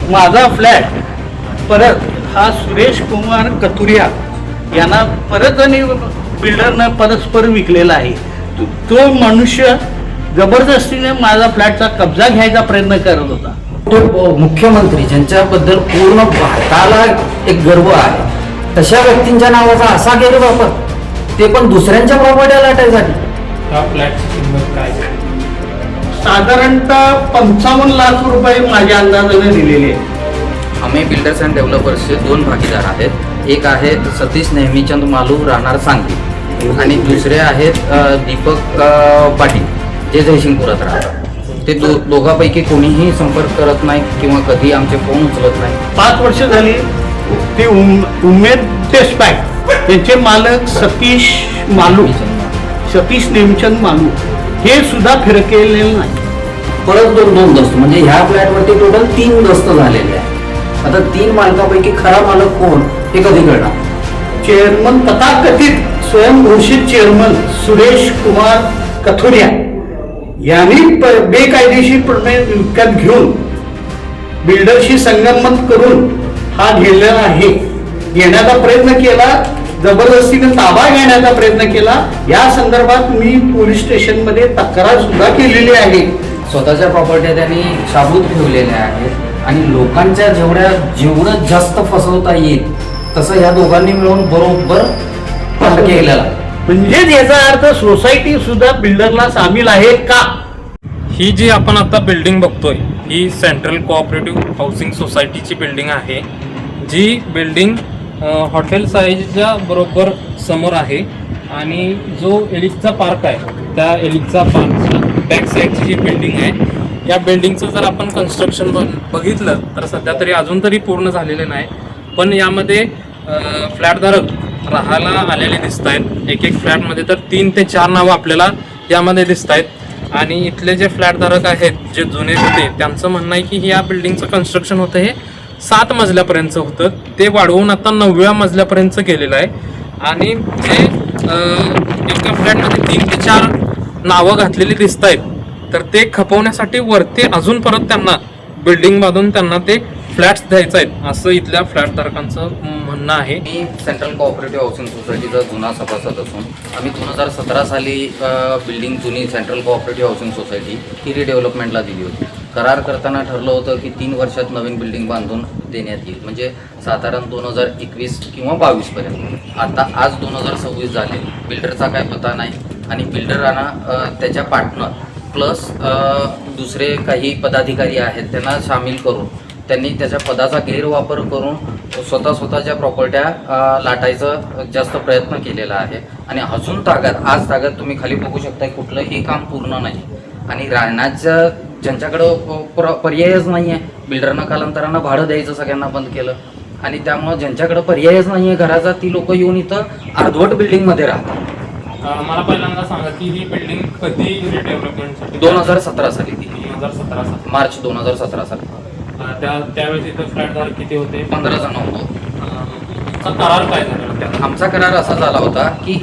माझा फ्लॅट परत हा सुरेश कुमार कथुरिया यांना परत आणि बिल्डरनं परस्पर विकलेला आहे. तो मनुष्य जबरदस्तीने माझा फ्लॅटचा कब्जा घ्यायचा प्रयत्न करत होता. तो मुख्यमंत्री ज्यांच्याबद्दल पूर्ण भारताला एक गर्व आहे, तशा व्यक्तींच्या नावाचा असा गैरवापर, ते पण दुसऱ्यांच्या प्रॉपर्टी लाटायसाठी. हा फ्लॅटची किंमत काय? साधारणतः 55 लाख रुपये माझ्या अंदाजाने दिलेले आहे. आम्ही बिल्डर्स अँड डेव्हलपर्सचे 2 भागीदार आहेत. एक आहे सतीश नेहमीचंद मालू, राहणार सांगली, आणि दुसरे आहेत दीपक पाटील, जे जयसिंगपुरात राहतात. ते दोघांपैकी कोणीही संपर्क करत नाही किंवा कधी आमचे फोन उचलत नाही. 5 वर्ष झाली ते उमेद टेस्टपॅक त्यांचे मालक सतीश नेमचंद मालू हे सुद्धा फिरकेलेले नाही. परत 2 दस्त, म्हणजे ह्या फ्लॅटवरती टोटल 3 दस्त झालेले आहे. आता 3 मालकापैकी खरा मालक कोण हे कधी कळणार? चेअरमन तथाकथित स्वयंघोषित चेअरमन सुरेश कुमार कथुरिया यांनी बेकायदेशीरपणे विकत घेऊन बिल्डरशी संगनमत करून हा घेतलेला आहे. घेण्याचा प्रयत्न केला, जबरदस्तीने ताबा घेण्याचा प्रयत्न केला. या संदर्भात मी पोलीस स्टेशनमध्ये तक्रार सुद्धा केलेली आहे. स्वतःच्या प्रॉपर्टी त्यांनी शाबूत ठेवलेल्या आहेत आणि लोकांच्या जेवढं जास्त फसवता येईल तसं या दोघांनी मिळून बरोबर केलेला. म्हणजे याचा अर्थ सोसायटी सुद्धा बिल्डरला सामील आहे का? ही जी आपण आता बिल्डिंग बघतोय ही सेंट्रल कोऑपरेटिव्ह हाऊसिंग सोसायटीची बिल्डिंग आहे. जी बिल्डिंग हॉटेल साईजच्या बरोबर समोर आहे आणि जो एलिक्सचा पार्क आहे त्या एलिक्सचा पार्कच्या बॅक साईडची जी बिल्डिंग आहे, या बिल्डिंगचं जर आपण कन्स्ट्रक्शन बघितलं तर सध्या तरी अजून तरी पूर्ण झालेलं नाही. पण यामध्ये फ्लॅटधारक राहायला आलेले दिसत आहेत. एक फ्लॅटमध्ये तर 3 ते 4 नावं आपल्याला यामध्ये दिसत आहेत. आणि इथले जे फ्लॅटधारक आहेत, जे जुने होते, त्यांचं म्हणणं आहे की या बिल्डिंगचं कन्स्ट्रक्शन होतं हे 7 मजल्यापर्यंतचं होतं, ते वाढवून आता 9व्या मजल्यापर्यंतचं केलेलं आहे. आणि जे एका फ्लॅटमध्ये 3 ते 4 नावं घातलेली दिसत आहेत, तर ते खपवण्यासाठी वरती अजून परत त्यांना बिल्डिंग बांधून त्यांना ते फ्लॅट्स द्यायचे आहेत, असं इथल्या फ्लॅटधारकांचं म्हणणं आहे. मी सेंट्रल कोऑपरेटिव्ह हाऊसिंग सोसायटीचा जुना सभासद असून आम्ही 2017 साली बिल्डिंग जुनी सेंट्रल कोऑपरेटिव्ह हाऊसिंग सोसायटी ही रिडेव्हलपमेंटला दिली होती. करार करताना ठरलं होतं की 3 वर्षात नवीन बिल्डिंग बांधून देण्यात येईल, म्हणजे साधारण 2021 किंवा 22पर्यंत. आता आज 2026 झाले, बिल्डरचा काय पत्ता नाही आणि बिल्डरांना त्याच्या पार्टनर प्लस दुसरे काही पदाधिकारी आहेत त्यांना सामील करून त्यांनी त्याच्या पदाचा गैरवापर करून स्वतःच्या प्रॉपर्ट्या लाटायचा जास्त प्रयत्न केलेला आहे. आणि अजून आज तागात तुम्ही खाली बघू शकता, कुठलंही काम पूर्ण नाही आणि राहण्याचं ज्यांच्याकडं पर्यायच नाही आहे, बिल्डरनं कालांतरानं भाडं द्यायचं सगळ्यांना बंद केलं आणि त्यामुळं ज्यांच्याकडं पर्यायच नाही आहे घराचा, ती लोक येऊन इथं अर्धवट बिल्डिंगमध्ये राहतात. मला पहिल्यांदा सांगा की ही बिल्डिंग कधी रिडेव्हलपमेंटसाठी? 2017 साली दिली, 2017 साली, मार्च 2017 साली. त्यावेळेस इथं फ्लॅटधारक किती होते? 15 जण होतो. करार काय झाला? आमचा करार असा झाला होता की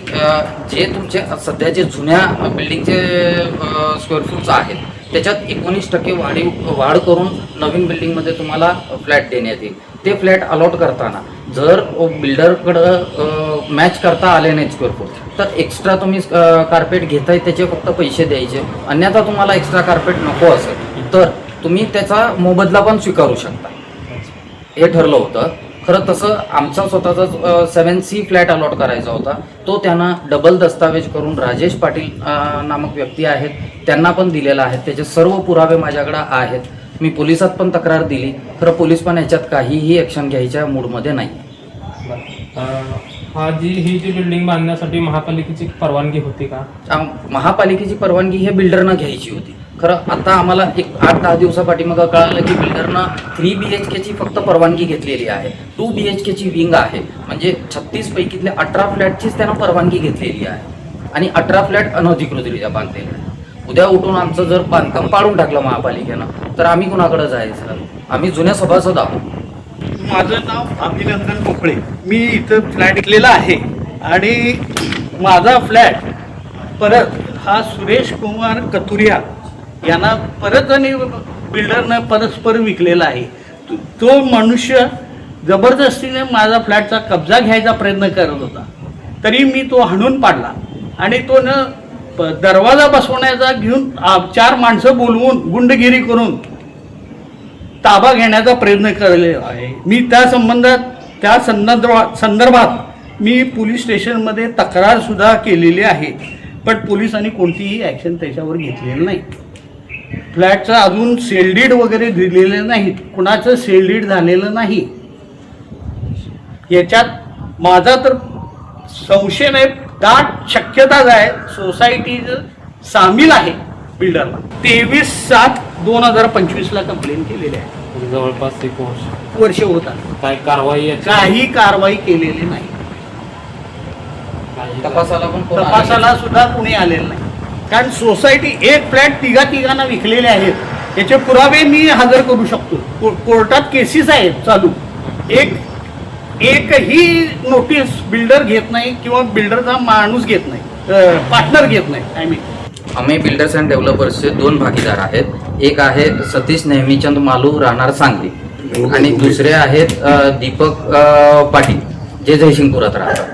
जे तुमचे सध्याचे जुन्या बिल्डिंगचे स्क्वेअर फूटचं आहेत त्याच्यात 19% वाढ करून नवीन बिल्डिंगमध्ये तुम्हाला फ्लॅट देण्यात येईल. ते फ्लॅट अलॉट करताना जर बिल्डरकडं मॅच करता आले नाही स्क्वेअर फूट, तर एक्स्ट्रा तुम्ही कार्पेट घेताय त्याचे फक्त पैसे द्यायचे. अन्यथा तुम्हाला एक्स्ट्रा कार्पेट नको असेल तर तुम्ही त्याचा मोबदला पण स्वीकारू शकता, हे ठरलं होतं. खरं तसं आमचा स्वतःचा 7C फ्लॅट अलॉट करायचा होता, तो त्यांना डबल दस्तावेज करून राजेश पाटील नामक व्यक्ती आहेत त्यांना पण दिलेला आहे. त्याचे सर्व पुरावे माझ्याकडे आहेत. मी पोलिसात पण तक्रार दिली, खरं पोलीस पण याच्यात काहीही ॲक्शन घ्यायच्या मूडमध्ये नाही. ही जी बिल्डिंग बांधण्यासाठी महापालिकेची परवानगी होती का? महापालिकेची परवानगी हे बिल्डरनं घ्यायची होती. खरं आता आम्हाला एक 8-10 दिवसापाठीमागं कळालं की बिल्डरनं 3 BHKची फक्त परवानगी घेतलेली आहे. 2 BHKची विंग आहे, म्हणजे 36 पैकीतल्या 18 फ्लॅटचीच त्यानं परवानगी घेतलेली आहे आणि 18 फ्लॅट अनधिकृतरित्या बांधलेले आहे. उद्या उठून आमचं जर बांधकाम पाडून टाकलं महापालिकेनं तर आम्ही कुणाकडे जायचं? आम्ही जुन्या सभासद आहोत. माझं नाव अभिनंदन पोकळे, मी इथं फ्लॅट घेतलेला आहे आणि माझा फ्लॅट परत हा सुरेश कुमार कथुरिया यांना परत आणि बिल्डरनं परस्पर विकलेला आहे. तो मनुष्य जबरदस्तीने माझा फ्लॅटचा कब्जा घ्यायचा प्रयत्न करत होता, तरी मी तो हाणून पाडला आणि तो दरवाजा बसवण्याचा घेऊन 4 माणसं बोलवून गुंडगिरी करून ताबा घेण्याचा प्रयत्न केलेला आहे. मी त्या संदर्भात मी पोलीस स्टेशनमध्ये तक्रारसुद्धा केलेली आहे, पण पोलिसांनी कोणतीही ॲक्शन त्याच्यावर घेतलेलं नाही. फ्लॅटचं अजून सेलडीड वगैरे दिलेलं नाहीत, कुणाचं सेलडीड झालेलं नाही. याच्यात माझा तर संशय नाही, दाट शक्यताच आहे सोसायटीचं सामील आहे बिल्डरला. 23/7/2025 कंप्लेंट केलेली आहे. जवळपास 1 वर्ष होता, काय कारवाई काही कारवाई केलेली नाही. तपासाला सुद्धा कुणी आलेलं नाही. कारण सोसायटी एक फ्लॅट तिघांना विकलेले आहेत, याचे पुरावे मी हजर करू शकतो. कोर्टात केसेस आहेत चालू. एकही नोटीस बिल्डर घेत नाही किंवा बिल्डरचा माणूस घेत नाही, पार्टनर घेत नाही. आम्ही बिल्डर्स अँड डेव्हलपर्सचे 2 भागीदार आहेत. एक आहे सतीश नेहमीचंद मालू, राहणार सांगली, आणि दुसरे आहेत दीपक पाटील, जे जयसिंगपुरात राहतात.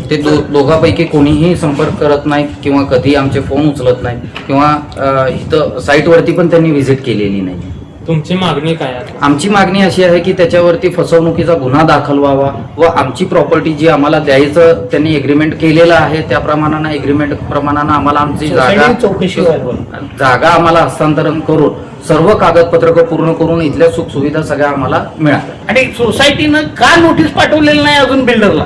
ते दोघांपैकी कोणीही संपर्क करत नाहीत किंवा कधी आमचे फोन उचलत नाहीत किंवा इथं साईटवरती पण त्यांनी व्हिजिट केलेली नाही. तुमची मागणी काय आहे? आमची मागणी अशी आहे की त्याच्यावरती फसवणुकीचा गुन्हा दाखल व्हावा व आमची प्रॉपर्टी जी आम्हाला द्यायचं त्यांनी एग्रीमेंट केलेलं आहे त्या प्रमाणानं एग्रीमेंट प्रमाणानं आम्हाला आमची जागा आम्हाला हस्तांतरण करून सर्व कागदपत्रक पूर्ण करून इथल्या सुखसुविधा सगळ्या आम्हाला मिळाल्या. आणि सोसायटीनं का नोटीस पाठवलेलं नाही अजून बिल्डरला?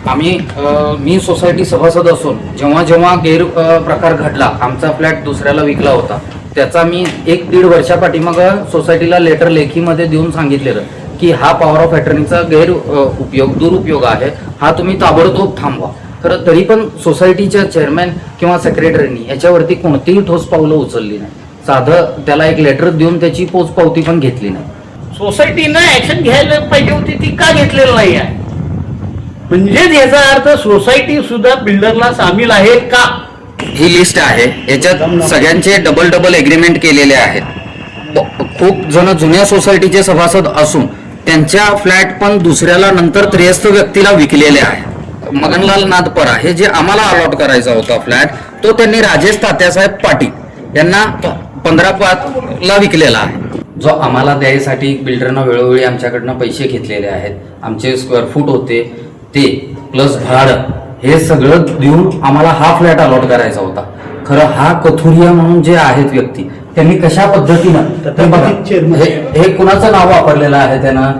मी सोसायटी सभासद असून जेव्हा गैरप्रकार घडला, आमचा फ्लॅट दुसऱ्याला विकला होता, त्याचा मी 1-1.5 वर्षापाठीमाग सोसायटीला लेटर लेखीमध्ये देऊन सांगितलेलं की हा पॉवर ऑफ अटर्नीचा दुरुपयोग आहे, हा तुम्ही ताबडतोब थांबवा. खरं तरी पण सोसायटीच्या चेअरमॅन किंवा सेक्रेटरीनी याच्यावरती कोणतीही ठोस पावलं उचलली नाही. साधं त्याला एक लेटर देऊन त्याची पोचपावती पण घेतली नाही. सोसायटीनं ऍक्शन घ्यायला पाहिजे होती, ती का घेतलेलं नाही आहे? म्हणजेच याचा अर्थ सोसायटी सुद्धा बिल्डरला सामील आहे का? ही लिस्ट आहे, याच्यात सगळ्यांचे डबल एग्रीमेंट केलेले आहेत. खूप जण जुन्या सोसायटीचे सभासद असून त्यांच्या फ्लॅट पण दुसऱ्याला नंतर त्रयस्थ व्यक्तीला विकलेले आहे. मगनलाल नादपरा हे जे आम्हाला अलॉट करायचा होता फ्लॅट, तो त्यांनी राजेश तात्यासाहेब पाटील यांना 15/5 विकलेला आहे. जो आम्हाला द्यायसाठी बिल्डरनं वेळोवेळी आमच्याकडनं पैसे घेतलेले आहेत, आमचे स्क्वेअर फूट होते ते प्लस भाडं हे सगळं देऊन आम्हाला हा फ्लॅट अलॉट करायचा होता. खरं हा कथुरिया म्हणून जे आहेत व्यक्ती, त्यांनी कशा पद्धतीनं हे कुणाचं नाव वापरलेलं आहे त्यानं?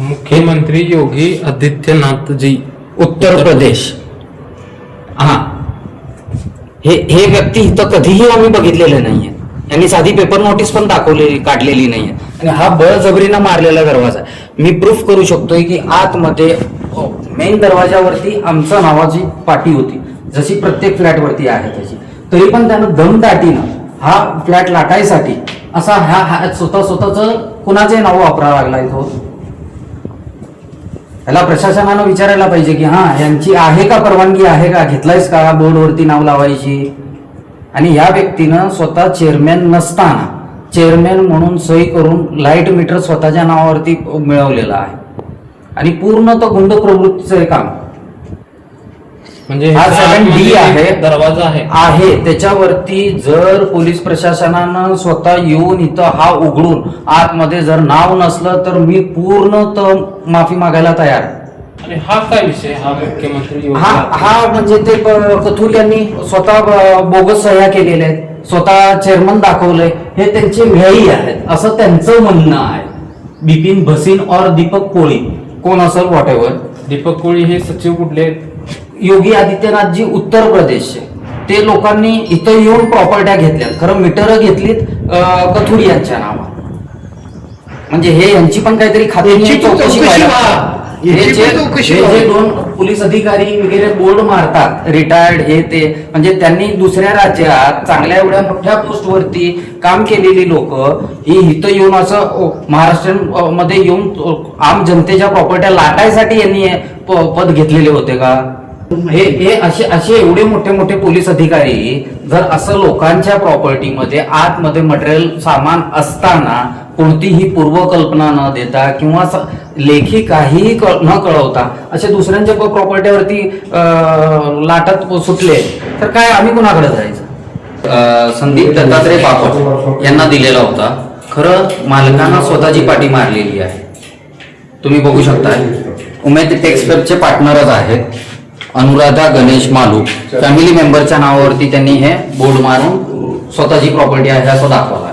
मुख्यमंत्री योगी आदित्यनाथजी, उत्तर प्रदेश. हा, हे व्यक्ती इथं कधीही आम्ही बघितलेले नाहीये. यांनी साधी पेपर नोटीस पण काढलेली नाहीये. आणि हा बळजबरीनं मारलेला दरवाजा. मी प्रूफ करू शकतोय की आतमध्ये मेन दरवाजावरती आमच्या नावाची पाटी होती, जशी प्रत्येक फ्लॅटवरती आहे तशी. तरी पण त्यानं दमदाटीनं हा फ्लॅट लाटायसाठी असा हा स्वतःच कुणाचे नाव वापरावं लागलाय तो. याला प्रशासनानं विचारायला पाहिजे की हा यांची आहे का परवानगी, आहे का, घेतलायस का बोर्डवरती नाव लावायची. आणि या व्यक्तीनं स्वतः चेअरमॅन नसताना चेअरमॅन म्हणून सही करून लाईट मीटर स्वतःच्या नावावरती मिळवलेलं आहे. आणि पूर्ण तो गुंड प्रवृत्तीचं काम. म्हणजे हा 7D आहे, दरवाजा आहे त्याच्यावरती जर पोलीस प्रशासनानं स्वतः येऊन इथं हा उघडून आतमध्ये जर नाव नसलं तर मी पूर्ण माफी मागायला तयार आहे. आणि हा काय विषय? हा मुख्यमंत्री हा म्हणजे ते कथूर यांनी स्वतः बोगस सह्या केलेल्या आहेत, स्वतः चेअरमन दाखवलंय, हे त्यांचे ध्येय आहेत असं त्यांचं म्हणणं आहे. बिपिन भसीन और दीपक कोळी कोण असेल व्हॉट एव्हर. दीपक कोळी हे सचिव कुठले? योगी आदित्यनाथजी, उत्तर प्रदेश. ते लोकांनी इथं येऊन प्रॉपर्ट्या घेतल्या, खरं मीटर घेतलीत कथूर यांच्या नावावर. म्हणजे हे यांची पण काहीतरी खात्याची चौकशी व्हायला. हे जे 2 पोलीस अधिकारी वगैरे बोर्ड मारतात रिटायर्ड हे ते, म्हणजे त्यांनी दुसऱ्या राज्यात चांगल्या एवढ्या मोठ्या पोस्टवरती काम केलेली लोक ही इथं येऊन असं महाराष्ट्र मध्ये येऊन आम जनतेच्या प्रॉपर्ट्या लाटायसाठी यांनी पद घेतलेले होते का? हे असे एवढे मोठे पोलीस अधिकारी जर असं लोकांच्या प्रॉपर्टीमध्ये आतमध्ये मटेरियल सामान असताना कोणतीही पूर्वकल्पना न देता किंवा लेखी काहीही न कळवता असे दुसऱ्यांच्या प्रॉपर्टीवरती लाटत सुटले तर काय आम्ही कुणाकडे जायचं? संदीप दत्तात्रय पापड यांना दिलेला होता. खरं मालकांना स्वतःची पाठी मारलेली आहे. तुम्ही बघू शकता उमेद टेक्सटाईलचे पार्टनरच आहेत. अनुराधा गणेश मालू फॅमिली मेंबरच्या नावावरती त्यांनी हे बोर्ड मारून स्वतःची प्रॉपर्टी आहे असं दाखवलं आहे.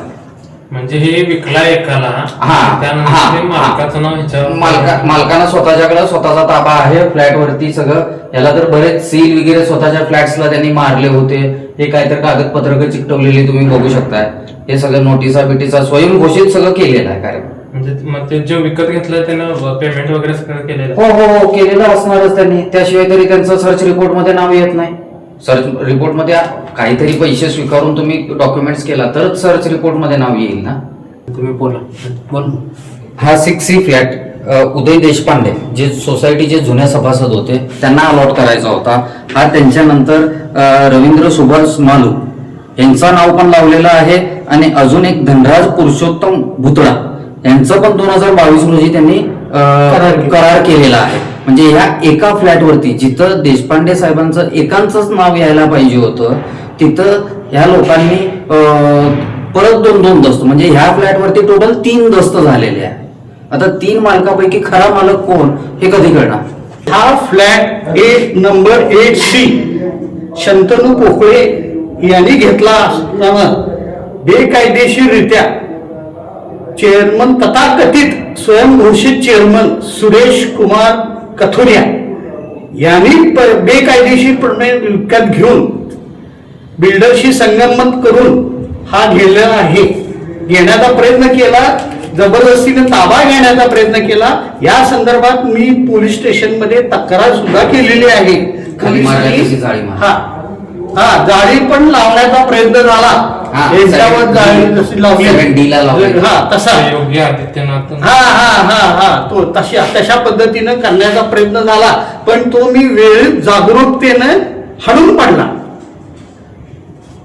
म्हणजे हे विकला एकाला हा, त्यानंतर हा, ते मालकाचं नाव ह्याच्यावर मालकांना स्वतःच्याकडे स्वतःचा ताबा आहे फ्लॅट वरती सगळं. याला तर बरेच सील वगैरे स्वतःच्या फ्लॅट्सला त्यांनी मारले होते. हे काहीतरी कागदपत्रक चिकटवलेली तुम्ही बघू शकताय. हे सगळं नोटिसा बिटीसा स्वयंघोषित सगळं केलेलं आहे कार्यक्रम. म्हणजे मग ते जे विकत घेतलं त्यानं पेमेंट वगैरे सगळं केलेलं हो हो हो केलेलं असणारच त्यांनी. त्याशिवाय तरी त्यांचं सर्च रिपोर्ट मध्ये नाव येत नाही. सर्च रिपोर्ट मध्ये काहीतरी पैसे स्वीकारून तुम्ही डॉक्युमेंट्स केला तरच सर्च रिपोर्ट मध्ये नाव येईल ना. तुम्ही बोला. हा 6C फ्लॅट उदय देशपांडे जे सोसायटीचे जुने सभासद होते त्यांना अलॉट करायचा होता. हा त्यांच्यानंतर रवींद्र सुभाष मालू यांचं नाव पण लावलेलं आहे आणि अजून एक धनराज पुरुषोत्तम भुतडा यांचं पण 2022 रोजी त्यांनी करार केलेला आहे. म्हणजे ह्या एका फ्लॅटवरती जिथं देशपांडे साहेबांचं एकांचंच नाव यायला पाहिजे होतं तिथं ह्या लोकांनी परत 2 दस्त म्हणजे ह्या फ्लॅटवरती टोटल 3 दस्त झालेले आहे. आता 3 मालकापैकी खरा मालक कोण हे कधी कळणार? हा flat number 8C Shantanu Pokale यांनी घेतला असताना बेकायदेशीररित्या चेअरमन तथाकथित स्वयंघोषित चेअरमन सुरेश कुमार कथोरिया यांनी बेकायदेशीरपणे विकत घेऊन बिल्डरशी संगनमत करून हा गेलेला आहे. घेण्याचा प्रयत्न केला, जबरदस्तीने ताबा घेण्याचा प्रयत्न केला. या संदर्भात मी पोलीस स्टेशनमध्ये तक्रार सुद्धा केलेली आहे. हा हा जाळी पण लावण्याचा प्रयत्न झाला. याच्यावर जाळी जशी लावली हा तसा योगी आदित्यनाथ हा हा हा हा तो तशा पद्धतीनं करण्याचा प्रयत्न झाला पण तो मी वेळीच जागरूकतेनं हडून पडला.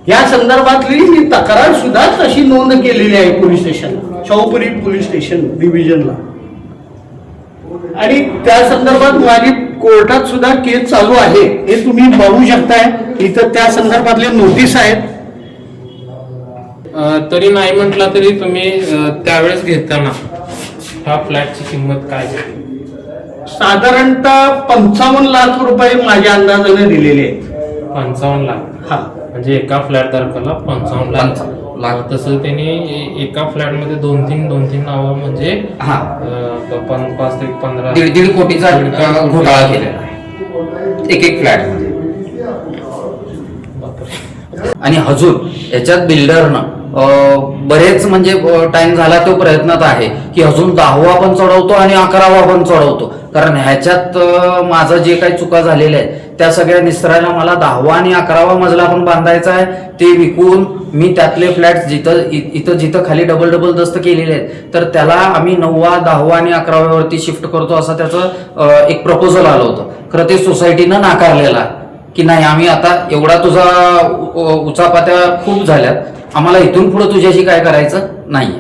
या संदर्भातली मी तक्रार सुद्धा तशी नोंद केलेली आहे पोलीस स्टेशनला, शाहूपुरी पोलीस स्टेशन डिव्हिजनला. आणि त्या संदर्भात माझी कोर्टात सुद्धा केस चालू आहे. हे तुम्ही बघू शकताय इथं त्या संदर्भातले नोटीस आहेत. तरी नाही म्हटला तरी तुम्ही त्यावेळेस घेताना ह्या फ्लॅटची किंमत काय साधारणतः 55 लाख रुपये माझ्या अंदाजाने दिलेले आहेत. 55 लाख हा म्हणजे एका फ्लॅट धारकाला 55 लाख. तसं त्यांनी एका फ्लॅट मध्ये 2-3 नावं म्हणजे 5 ते 15 1.5 कोटीचा घोटाळा केलेला आहे एक फ्लॅट मध्ये. आणि अजून याच्यात बिल्डरनं बरेच म्हणजे टाइम झाला तो प्रयत्नात आहे की अजून 10वा पण चढवतो आणि 11वा पण चढवतो. कारण ह्याच्यात माझं जे काही चुका झालेल्या आहेत त्या सगळ्या निस्तरायला मला 10वा आणि 11वा मजला पण बांधायचा आहे. ते विकून मी त्यातले फ्लॅट जिथं खाली डबल दस्त केलेले आहेत तर त्याला आम्ही 9वा 10वा आणि 11व्यावरती शिफ्ट करतो असं त्याचं एक प्रपोजल आलं होतं. खरं ते सोसायटीनं नाकारलेला की नाही आम्ही आता एवढा तुझा उचापात्या खूप झाल्यात, आम्हाला इथून पुढे तुझ्याशी काय करायचं नाही.